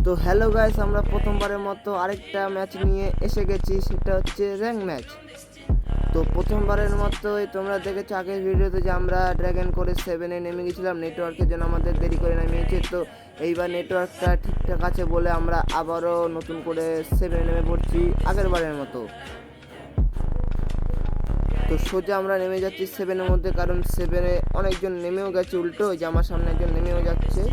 তো hello guys, আমরা প্রথমবারের মতো আরেকটা ম্যাচ নিয়ে এসে গেছি, সেটা হচ্ছে র্যাঙ্ক ম্যাচ। তো প্রথমবারের মতোই তোমরা দেখেছো আগের ভিডিওতে যে আমরা ড্রাগন করে 7-এ নেমে গেছিলাম, নেটওয়ার্কের জন্য আমাদের দেরি করে নেমেছে। তো এইবার নেটওয়ার্কটা ঠিকঠাক আছে বলে আমরা আবারও নতুন করে 7-এ নেমে পড়ছি আগের বারের মতো। তো সোজা আমরা নেমে যাচ্ছি 7-এর মধ্যে, কারণ 7-এ অনেকজন নেমেও গেছে, উল্টো যে আমার সামনে একজন নেমেও যাচ্ছে,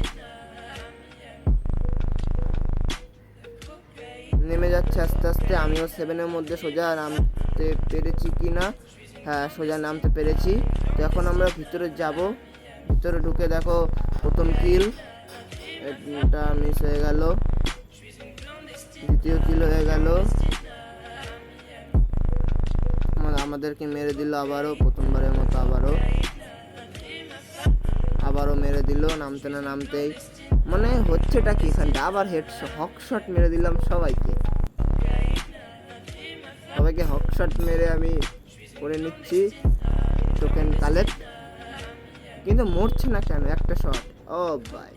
নেমে যাচ্ছে আস্তে আস্তে। আমিও 7-এর মধ্যে সোজা নামতে পেরেছি কি না, হ্যাঁ সোজা নামতে পেরেছি। তো এখন আমরা ভিতরে যাব, ভিতরে ঢুকে দেখো প্রথম কিল, এটা মিস হয়ে গেল, দ্বিতীয় কিল হয়ে গেল, আমাদেরকে মেরে দিল আবারও, প্রথমবারের মতো আবারও মেরে দিল নামতে না নামতেই। মানে হচ্ছেটা কি এখানটা, আবার হক শট মেরে দিলাম সবাইকে হক শট মেরে আমি করে নিচ্ছি টোকেন কালেক্ট, কিন্তু মরছে না কেন একটা শট। ও ভাই,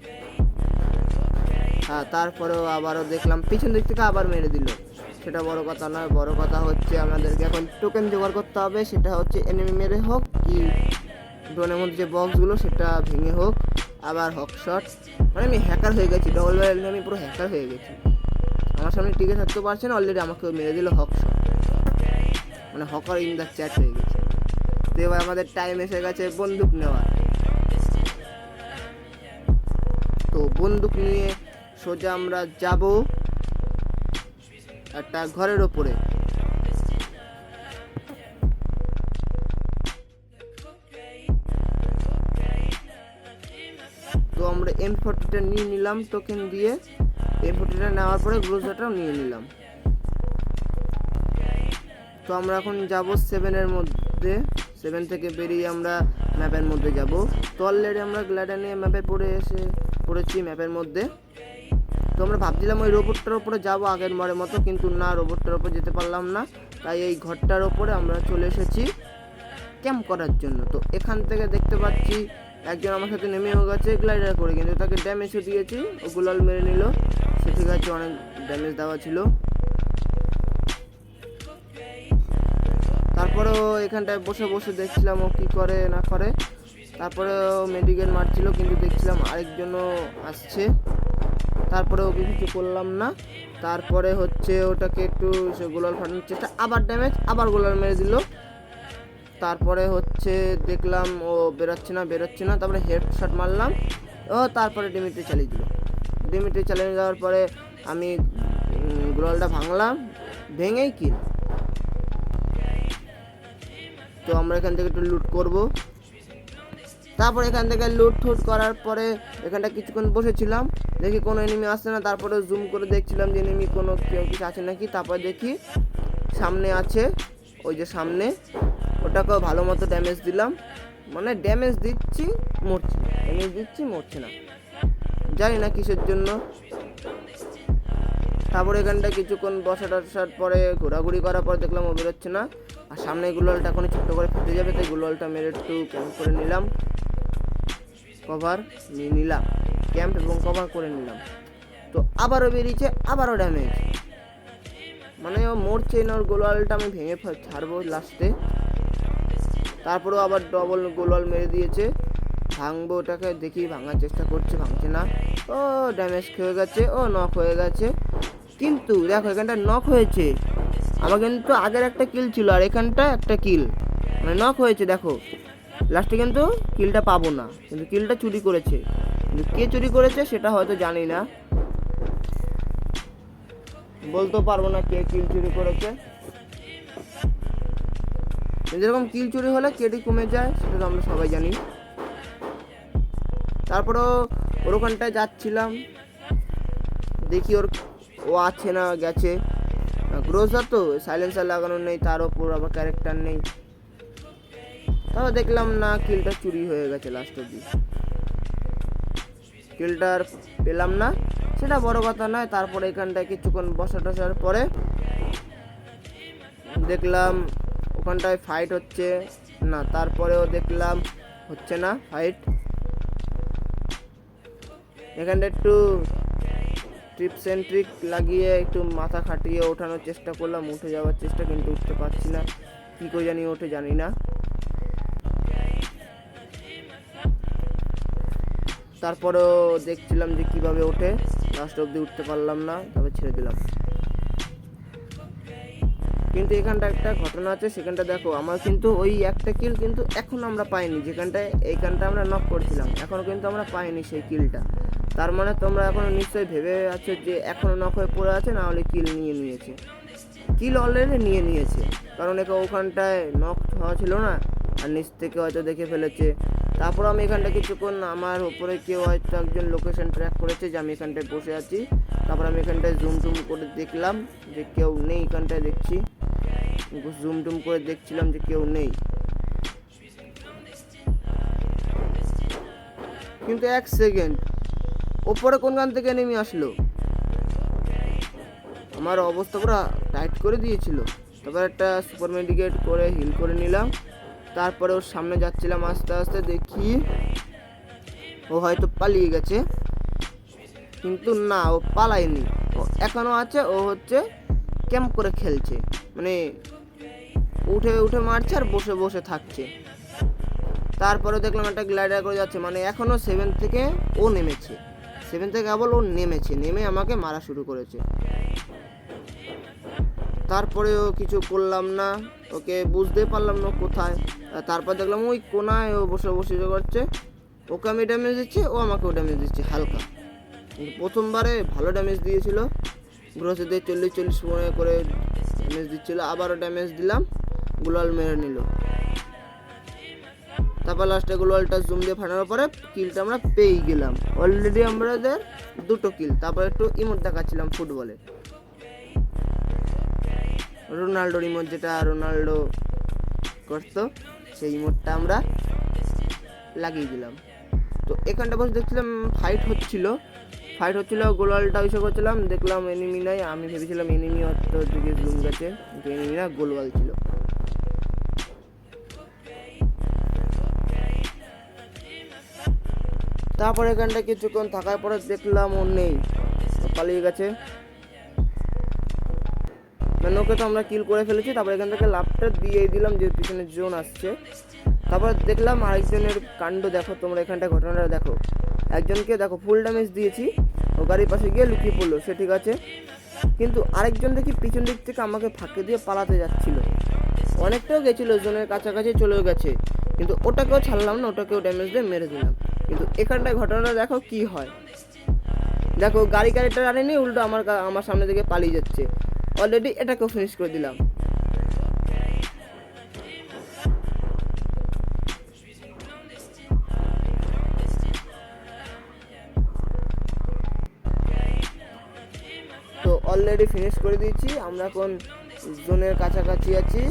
হ্যাঁ তারপরেও আবারও দেখলাম পিছন দিক থেকে আবার মেরে দিল। সেটা বড় কথা নয়, বড় কথা হচ্ছে আমাদেরকে এখন টোকেন জোগাড় করতে হবে, সেটা হচ্ছে এনিমি মেরে হোক কি ড্রোনের মধ্যে যে বক্সগুলো সেটা ভেঙে হোক, আবার হক শট। মানে আমি হ্যাকার হয়ে গেছি, ডবল ব্যারেল আমি পুরো হ্যাকার হয়ে গেছি। আমার সামনে টিকে থাকতে পারছে না, অলরেডি আমাকে মেরে দিল হক শট, মানে হকার ইন দ্য চ্যাট হয়ে গেছে। তো এবার আমাদের টাইম এসে গেছে বন্দুক নেওয়ার। তো বন্দুক নিয়ে সোজা আমরা যাব একটা ঘরের ওপরে। তো আমরা M40টা নিয়ে নিলাম টোকেন দিয়ে, M40টা নেওয়ার পরে গ্রোজাটাও নিয়ে নিলাম। তো আমরা এখন যাব 7-এর মধ্যে, 7 থেকে বেরিয়ে আমরা ম্যাপের মধ্যে যাব। তো অলরেডি আমরা গ্লাইডার নিয়ে ম্যাপে পড়েছি ম্যাপের মধ্যে। তো আমরা ভাবছিলাম ওই রোবটটার ওপরে যাবো আগের বারের মতো, কিন্তু না, রোবটটার ওপর যেতে পারলাম না। তাই এই ঘরটার ওপরে আমরা চলে এসেছি ক্যাম্প করার জন্য। তো এখান থেকে দেখতে পাচ্ছি একজন আমার সাথে নেমেও গেছে গ্লাইডার করে, কিন্তু তাকে ড্যামেজও দিয়েছি, ও গুলাল মেরে নিল। সে ঠিক আছে, অনেক ড্যামেজ দেওয়া ছিল। তারপরেও এখানটায় বসে বসে দেখছিলাম ও কী করে না করে। তারপরে ও মেডিকেল মারছিল, কিন্তু দেখছিলাম আরেকজনও আসছে, তারপরে ওকে কিছু করলাম না। তারপরে হচ্ছে ওটাকে একটু সে গোলাল ফাটানোর চেষ্টা, আবার ড্যামেজ, আবার গোলাল মেরে দিল। তারপরে হচ্ছে দেখলাম ও বেরোচ্ছে না, তারপরে হেডশট মারলাম, ও তারপরে ডিমিট্রি চালিয়ে যাওয়ার পরে আমি গোলালটা ভাঙলাম, ভেঙেই কিল। তো আমরা এখান থেকে একটু লুট করব। তারপর এখান থেকে লুট করার পরে এখানটা কিছুক্ষণ বসেছিলাম, দেখি কোনো এনিমি আসছে না। তারপরে জুম করে দেখছিলাম যে এনিমি কেউ কিছু আছে নাকি। তারপর দেখি সামনে আছে, ওই যে সামনে, ওটাকেও ভালো মতো ড্যামেজ দিলাম। মানে ড্যামেজ দিচ্ছি মরছে না, জানি না কিসের জন্য। তারপরে এখানটা কিছুক্ষণ বসার পরে ঘোরাঘুরি করার পর দেখলাম ও বেরোচ্ছে না। আর সামনে গুলোলটা এখন ছোট্ট করে ফেটে যাবে, তাই গুলোলটা মেরে একটু ক্যাম্প করে নিলাম, ক্যাম্প এবং কভার করে নিলাম। তো আবারও বেরিয়েছে, আবারও ড্যামেজ, মানে ও মরছে না, ওর গোলালটা আমি ভেঙে ছাড়বো লাস্টে। তারপরেও আবার ডবল গোলাল মেরে দিয়েছে, ভাঙবো ওটাকে, দেখি ভাঙার চেষ্টা করছে, ভাঙছে না। ও ড্যামেজ খেয়ে গেছে, ও নক হয়ে গেছে। কিন্তু দেখো এখানটা নক হয়েছে, আমার কিন্তু আগের একটা কিল ছিল আর এখানটা একটা কিল, মানে নক হয়েছে। দেখো লাস্টে কিন্তু কিলটা পাবো না, কিন্তু কিলটা চুরি করেছে, কিন্তু কে চুরি করেছে সেটা হয়তো জানি না, বলতেও পারবো না কে কিল চুরি করেছে। যেরকম কিল চুরি হলে কেডি কমে যায়, সেটা তো আমরা সবাই জানি। তারপরেও ওর ওখানটায় যাচ্ছিলাম, দেখি ও আছে না গেছে। গ্রোজার তো সাইলেন্সার লাগানো নেই, তার ওপর আবার ক্যারেক্টার নেই। তারপর দেখলাম না, কিলটা চুরি হয়ে গেছে লাস্ট অব্দি, কিলটা আর পেলাম না, সেটা বড় কথা নয়। তারপরে এখানটায় কিছুক্ষণ বসার পরে দেখলাম ওখানটায় ফাইট হচ্ছে না, তারপরেও দেখলাম হচ্ছে না ফাইট। এখানটা একটু টিপস অ্যান্ড ট্রিক লাগিয়ে একটু মাথা খাটিয়ে ওঠানোর চেষ্টা করলাম, উঠে যাওয়ার চেষ্টা, কিন্তু উঠতে পারছি না, কী করে জানি ওঠে জানি না। তারপরেও দেখছিলাম যে কিভাবে ওঠে, লাস্ট অবধি উঠতে পারলাম না, তবে ছেড়ে দিলাম। কিন্তু এখানটা একটা ঘটনা আছে, সেখানটা দেখো, আমার কিন্তু ওই একটা কিল কিন্তু এখন আমরা পাইনি, যেখানটায় এইখানটা আমরা নক করছিলাম, এখনও কিন্তু আমরা পাইনি সেই কিলটা। তার মানে তোমরা এখনও নিশ্চয়ই ভেবে আছো যে এখনও নক হয়ে পড়ে আছে, না হলে কিল নিয়েছে। কিল অলরেডি নিয়েছে, কারণ একে ওখানটায় নক হওয়া ছিল না, আর নিচ থেকে হয়তো দেখে ফেলেছে। তারপর আমি এখানটা কিছুক্ষণ, আমার উপরে কেউ হয়তো একজন লোকেশন ট্র্যাক করেছে যে আমি এখানটায় বসে আছি। তারপর আমি এখানটায় জুম টুম করে দেখলাম যে কেউ নেই, এখানটায় দেখছি, জুম টুম করে দেখছিলাম যে কেউ নেই, কিন্তু 1 সেকেন্ড ওপরে কোন গান থেকে নেমে আসলো, আমার অবস্থা পুরো টাইট করে দিয়েছিল। তারপর একটা সুপার মেডিকেট করে হিল করে নিলাম। তারপরে ওর সামনে যাচ্ছিলাম, আস্তে আস্তে দেখি ও হয়তো পালিয়ে গেছে, কিন্তু না, ও পালায়নি, ও এখনও আছে। ও হচ্ছে ক্যাম্প করে খেলছে, মানে উঠে উঠে মারছে আর বসে বসে থাকছে। তারপরে দেখলাম একটা গ্লাইডার করে যাচ্ছে, মানে এখনও 7 থেকে ও নেমেছে, 7 থেকে কেবল ও নেমেছে, নেমে আমাকে মারা শুরু করেছে। তারপরেও কিছু করলাম না, ওকে বুঝতে পারলাম না কোথায়। তারপর দেখলাম ওই কোনায় ও বসে বসে করছে, ওকে আমি ড্যামেজ দিচ্ছি, ও আমাকেও ড্যামেজ দিচ্ছে হালকা, কিন্তু প্রথমবারে ভালো ড্যামেজ দিয়েছিল, গ্রোসে 40-40 মনে করে ড্যামেজ দিচ্ছিল। আবারও ড্যামেজ দিলাম, গ্লোয়াল মেরে নিল। তারপর লাস্টে গ্লোয়ালটা জুম দিয়ে ফাটানোর পরে কিলটা আমরা পেয়ে গেলাম, অলরেডি আমাদের 2টো কিল। তারপর একটু ইমোট দেখাচ্ছিলাম ফুটবলে, রোনাল্ডোর ইমোট, যেটা রোনাল্ডো করতো, সেই ইমোটটা আমরা লাগিয়ে দিলাম। তো এখানটা বসে দেখছিলাম ফাইট হচ্ছিল, গোলওয়ালটা ইসে করছিলাম, দেখলাম এনিমি নাই, আমি ভেবেছিলাম এনিমি অত দিকে জুম গেছে, কিন্তু এনিমি না, গোলওয়াল ছিল। তারপর এখানটা কিছুক্ষণ থাকার পরে দেখলাম ও নেই, পালিয়ে গেছে, মানে ওকে তো আমরা কিল করে ফেলেছি। তারপর এখান থেকে লাভটা দিয়ে দিলাম, যে পিছনে জোন আসছে। তারপর দেখলাম আরেকজনের কাণ্ড, দেখো তোমরা এখানটা ঘটনাটা দেখো, একজনকে দেখো ফুল ড্যামেজ দিয়েছি, ও গাড়ির পাশে গিয়ে লুকিয়ে পড়লো, সে ঠিক আছে, কিন্তু আরেকজন দেখি পিছন দিক থেকে আমাকে ফাঁকে দিয়ে পালাতে যাচ্ছিল, অনেকটাও গেছিলো, জোনের কাছাকাছি চলেও গেছে, কিন্তু ওটাকেও ছাড়লাম না, ওটাকেও ড্যামেজ দিয়ে মেরে দিলাম। কিন্তু এখানটায় ঘটনাটা দেখো কি হয়, দেখো গাড়িটা আনেনি, উল্টো আমার সামনে থেকে পালিয়ে যাচ্ছে, অলরেডি এটাকেও ফিনিশ করে দিলাম। তো অলরেডি ফিনিশ করে দিয়েছি, আমরা এখন জোনের কাছাকাছি আছি।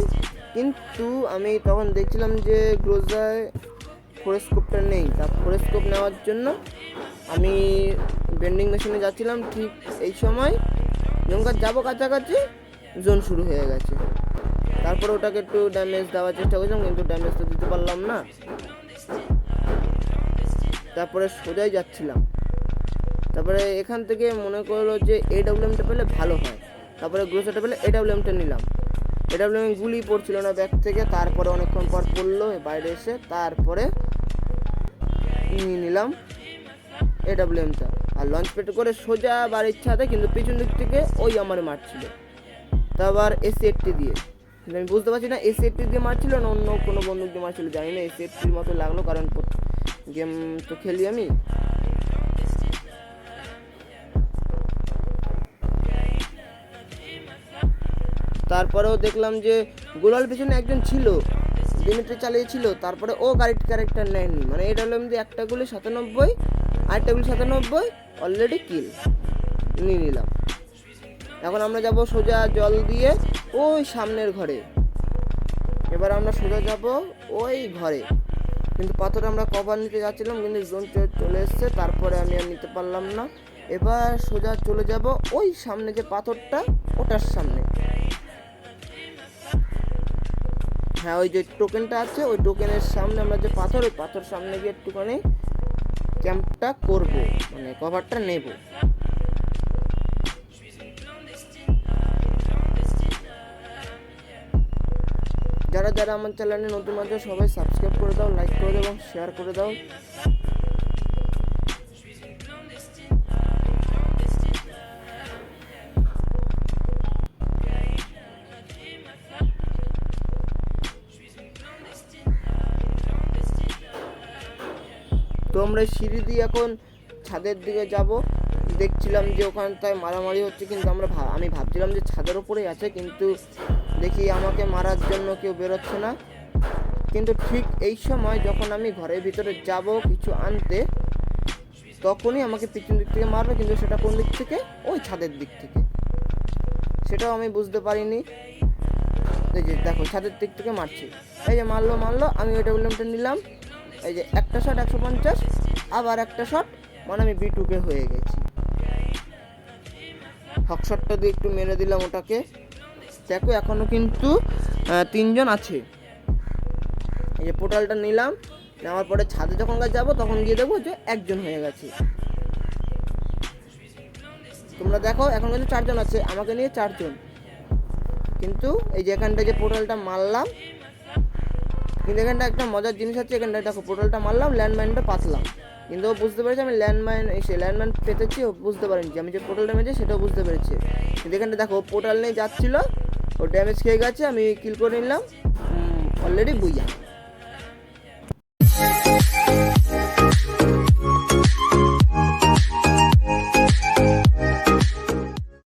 কিন্তু আমি তখন দেখছিলাম যে গ্রোজায় ফোরেস্কোপটা নেই, তা ফোরেস্কোপ নেওয়ার জন্য আমি বেন্ডিং মেশিনে যাচ্ছিলাম, ঠিক এই সময় যখন যাবো কাছাকাছি জোন শুরু হয়ে গেছে। তারপরে ওটাকে একটু ড্যামেজ দেওয়ার চেষ্টা করছিলাম, কিন্তু ড্যামেজ তো দিতে পারলাম না। তারপরে সোজাই যাচ্ছিলাম, তারপরে এখান থেকে মনে করলো যে AWMটা পেলে ভালো হয়, তারপরে গ্রোসারটা পেলে AWMটা নিলাম। AWM গুলি পড়ছিল না ব্যাগ থেকে, তারপরে অনেকক্ষণ পর পড়লো বাইরে এসে, তারপরে নিয়ে নিলাম AWMটা, আর লঞ্চ প্যাড করে সোজা বাড়ির ছাদে, কিন্তু পিছন দিক থেকে ওই আমার মারছিল, তারপর AC-80 দিয়ে, কিন্তু আমি বুঝতে পারছি না AC-80 দিয়ে মারছিল না অন্য কোনো বন্দুক দিয়ে মারছিল, জানি না, AC-80 মতো লাগলো, কারণ গেম তো খেলি আমি। তারপরেও দেখলাম যে গোলাল পিছনে একজন ছিল, লিমিটে চালিয়েছিল, তারপরে ও গাড়ির ক্যারেক্টার নেয়নি, মানে AWM দিয়ে একটা গুলি 97, আরেকটা গুলি 97, অলরেডি কিল নিয়ে নিলাম। এখন আমরা যাব সোজা জল দিয়ে ওই সামনের ঘরে, এবার আমরা সোজা যাব ওই ঘরে, কিন্তু পাথর আমরা কভার নিতে যাচ্ছিলাম, কিন্তু জোন চলে এসছে, তারপরে আমি আর নিতে পারলাম না। এবার সোজা চলে যাব ওই সামনে যে পাথরটা, ওটার সামনে, হ্যাঁ ওই যে টোকেনটা আছে, ওই টোকেনের সামনে আমরা যে পাথর, ওই পাথর সামনে গিয়ে একটুখানি ক্যাম্পটা করব, মানে কভারটা নেব। যারা যারা আমার চ্যানেলে নতুন আছে সবাই সাবস্ক্রাইব করে দাও, লাইক করে দাও এবং শেয়ার করে দাও। তো আমরা সিঁড়ি দিয়ে এখন ছাদের দিকে যাব। দেখছিলাম যে ওখানটায় মারামারি হচ্ছে, কিন্তু আমি ভাবছিলাম যে ছাদের ওপরেই আছে, কিন্তু দেখি আমাকে মারার জন্য কেউ বেরোচ্ছে না। কিন্তু ঠিক এই সময় যখন আমি ঘরের ভিতরে যাব কিছু আনতে, তখনই আমাকে পিছন দিক থেকে মারবে, কিন্তু সেটা কোন দিক থেকে? ওই ছাদের দিক থেকে। সেটাও আমি বুঝতে পারিনি। এই যে দেখো ছাদের দিক থেকে মারছে, এই যে মারলো, আমি ওই টেবিলটা নিলাম, এই যে একটা শট 150, আবার একটা শট, মানে আমি B2K হয়ে গেছি। হক শটটা দিয়ে একটু মেরে দিলাম ওটাকে। দেখো এখনো কিন্তু 3 জন আছে। এই যে পোর্টালটা নিলাম, নেওয়ার পরে ছাদে যখন যাবো তখন গিয়ে দেখবো যে 1 জন হয়ে গেছে। তোমরা দেখো এখন কিন্তু 4 জন আছে, আমাকে নিয়ে 4 জন। কিন্তু এই যে এখানটা যে পোর্টালটা মারলাম, কিন্তু এখানটা একটা মজার জিনিস আছে, এখানটা দেখো পোর্টালটা মারলাম, ল্যান্ডমাইনটা পাতলাম, কিন্তু ও বুঝতে পেরেছে আমি ল্যান্ডমাইন পেতেছি, ও বুঝতে পারেনি যে আমি যে পোর্টালটা মেরেছি সেটাও বুঝতে পেরেছে। কিন্তু এখানটা দেখো পোর্টাল নিয়ে যাচ্ছিল, ও ড্যামেজ খেয়ে গেছে, আমি কিল করে নিলাম, অলরেডি বুইয়া।